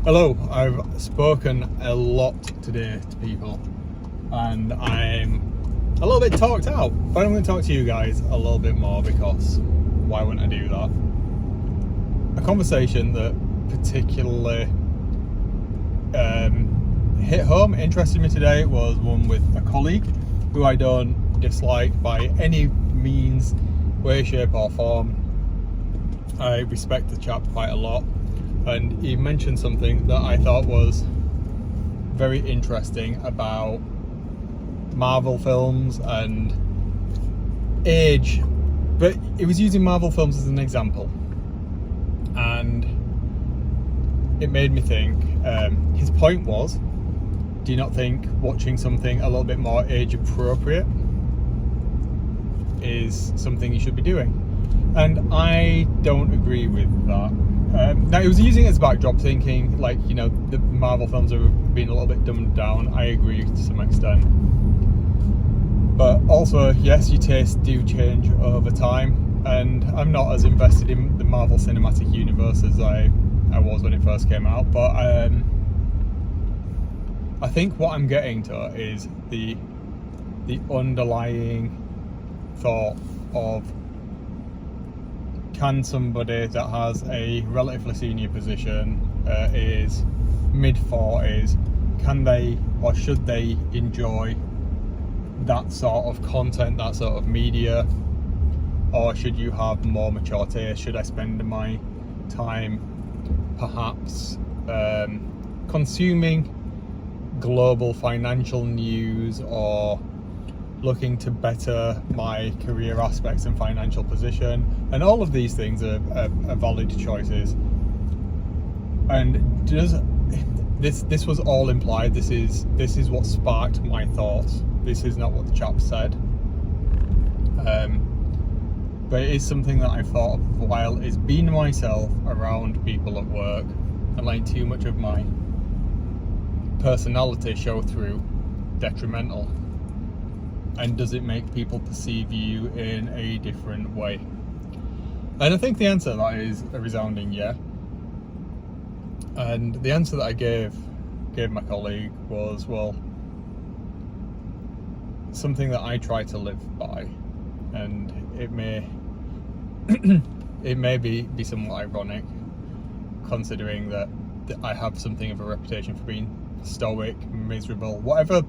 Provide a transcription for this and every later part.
Hello, I've spoken a lot today to people and I'm a little bit talked out, but I'm going to talk to you guys a little bit more because why wouldn't I do that? A conversation that particularly hit home, interested me today was one with a colleague who I don't dislike by any means, way, shape or form. I respect the chap quite a lot. And he mentioned something that I thought was very interesting about Marvel films and age, but he was using Marvel films as an example, and it made me think. His point was, do you not think watching something a little bit more age appropriate is something you should be doing? And I don't agree with that. Now, he was using it as backdrop, thinking like, you know, the Marvel films have been a little bit dumbed down. I agree to some extent, but also, yes, your tastes do change over time, and I'm not as invested in the Marvel Cinematic Universe as I was when it first came out. But I think what I'm getting to is the underlying thought of, can somebody that has a relatively senior position, is mid-40s, can they or should they enjoy that sort of content, that sort of media, or should you have more mature taste? Should I spend my time perhaps consuming global financial news or looking to better my career aspects and financial position? And all of these things are valid choices. And this was all implied. This is what sparked my thoughts. This is not what the chap said. But it is something that I've thought of while it's been myself around people at work and letting too much of my personality show through detrimental. And does it make people perceive you in a different way? And I think the answer to that is a resounding yeah. And the answer that I gave my colleague was, well, something that I try to live by, and it may be somewhat ironic, considering that I have something of a reputation for being stoic, miserable, whatever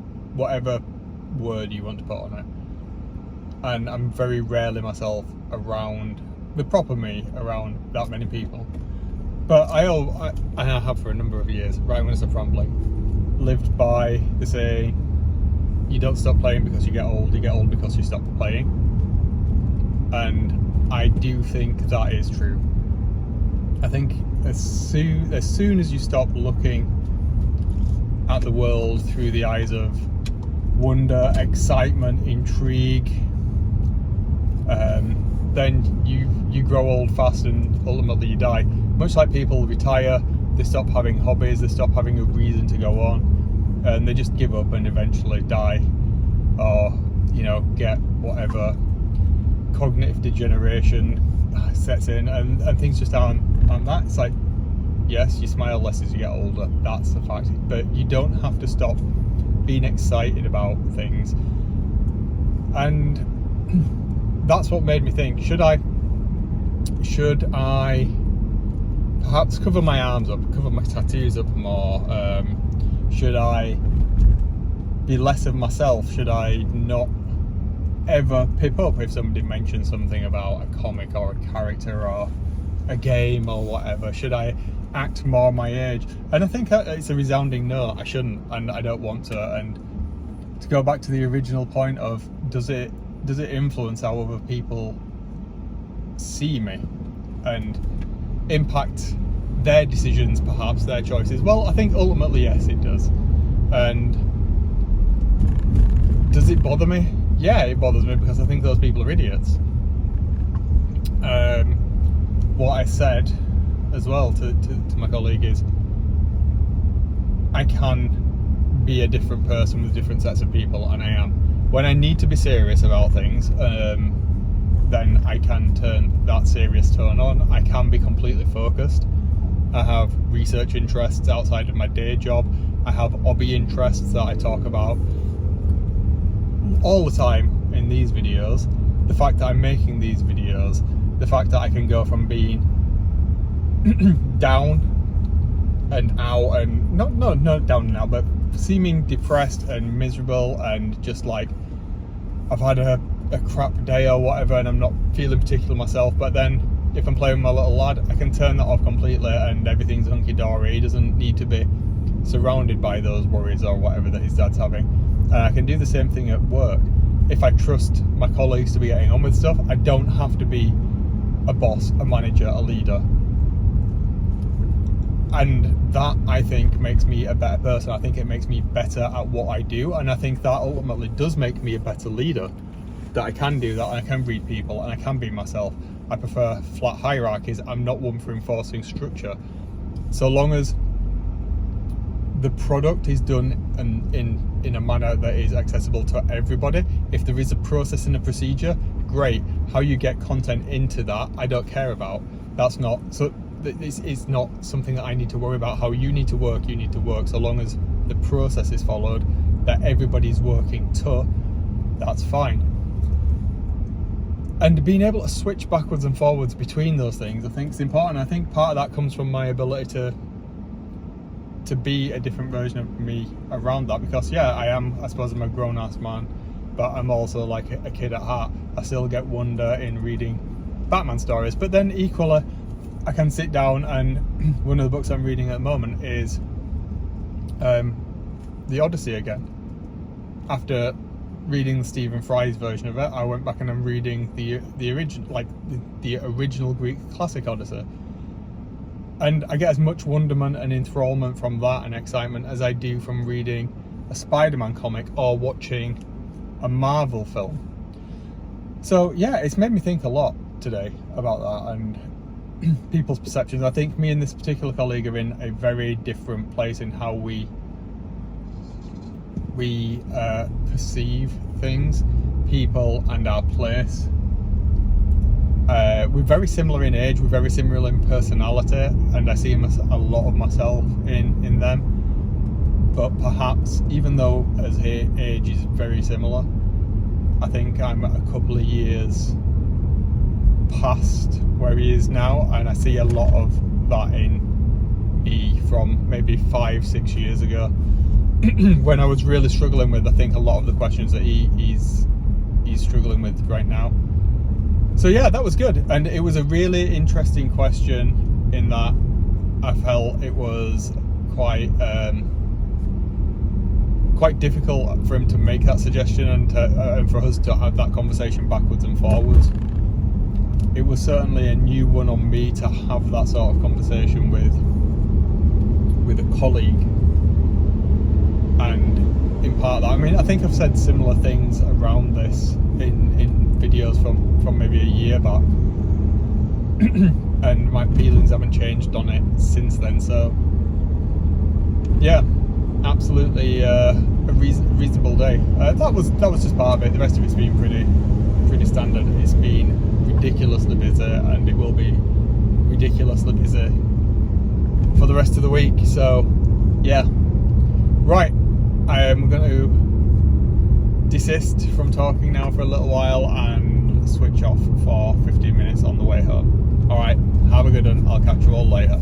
word you want to put on it, and I'm very rarely myself around the proper me, around that many people. But I have for a number of years, right when I stop rambling, lived by the saying, you don't stop playing because you get old because you stop playing. And I do think that is true. I think as soon as you stop looking at the world through the eyes of wonder, excitement, intrigue, then you grow old fast and ultimately you die. Much like people retire, they stop having hobbies, they stop having a reason to go on, and they just give up and eventually die, or, you know, get whatever cognitive degeneration sets in, and things just aren't that. It's like, yes, you smile less as you get older, that's a fact, but you don't have to stop being excited about things. And that's what made me think, should I perhaps cover my arms up, cover my tattoos up more? Should I be less of myself? Should I not ever pip up if somebody mentions something about a comic or a character or a game or whatever? Should I act more my age? And I think it's a resounding no, I shouldn't, and I don't want to. And to go back to the original point of, does it influence how other people see me and impact their decisions, perhaps their choices? Well, I think ultimately yes, it does. And does it bother me? Yeah, it bothers me, because I think those people are idiots. What I said as well to my colleague is, I can be a different person with different sets of people, and I am. When I need to be serious about things, then I can turn that serious tone on. I can be completely focused. I have research interests outside of my day job. I have hobby interests that I talk about all the time in these videos. The fact that I'm making these videos, the fact that I can go from being down and out, and not down and out, but seeming depressed and miserable and just like I've had a crap day or whatever and I'm not feeling particular myself, but then if I'm playing with my little lad, I can turn that off completely and everything's hunky-dory. He doesn't need to be surrounded by those worries or whatever that his dad's having. And I can do the same thing at work. If I trust my colleagues to be getting on with stuff, I don't have to be a boss, a manager, a leader. And that, I think, makes me a better person. I think it makes me better at what I do, and I think that ultimately does make me a better leader. That I can do that, and I can read people, and I can be myself. I prefer flat hierarchies. I'm not one for enforcing structure. So long as the product is done in a manner that is accessible to everybody. If there is a process and a procedure, great. How you get content into that, I don't care about. That's not so. It's not something that I need to worry about. How you need to work, you need to work. So long as the process is followed, that everybody's working to, that's fine. And being able to switch backwards and forwards between those things, I think is important. I think part of that comes from my ability to be a different version of me around that, because I suppose I'm a grown-ass man, but I'm also like a kid at heart. I still get wonder in reading Batman stories, but then equally I can sit down, and one of the books I'm reading at the moment is The Odyssey again. After reading Stephen Fry's version of it, I went back and I'm reading the original, like the original Greek classic Odyssey, and I get as much wonderment and enthrallment from that and excitement as I do from reading a Spider-Man comic or watching a Marvel film. So yeah, it's made me think a lot today about that and people's perceptions. I think me and this particular colleague are in a very different place in how we perceive things, people, and our place. We're very similar in age, we're very similar in personality, and I see a lot of myself in them. But perhaps, even though as age is very similar, I think I'm a couple of years past where he is now, and I see a lot of that in me from maybe 5-6 years ago when I was really struggling with, I think, a lot of the questions that he's struggling with right now. So yeah, that was good, and it was a really interesting question in that I felt it was quite difficult for him to make that suggestion and for us to have that conversation backwards and forwards. It was certainly a new one on me to have that sort of conversation with a colleague, and in part that, I mean, I think I've said similar things around this in videos from maybe a year back, and my feelings haven't changed on it since then. So yeah, absolutely a reasonable day. That was just part of it. The rest of it's been pretty standard. It's been ridiculously busy, and it will be ridiculously busy for the rest of the week. So yeah, right, I am going to desist from talking now for a little while and switch off for 15 minutes on the way home. Alright, have a good one. I'll catch you all later.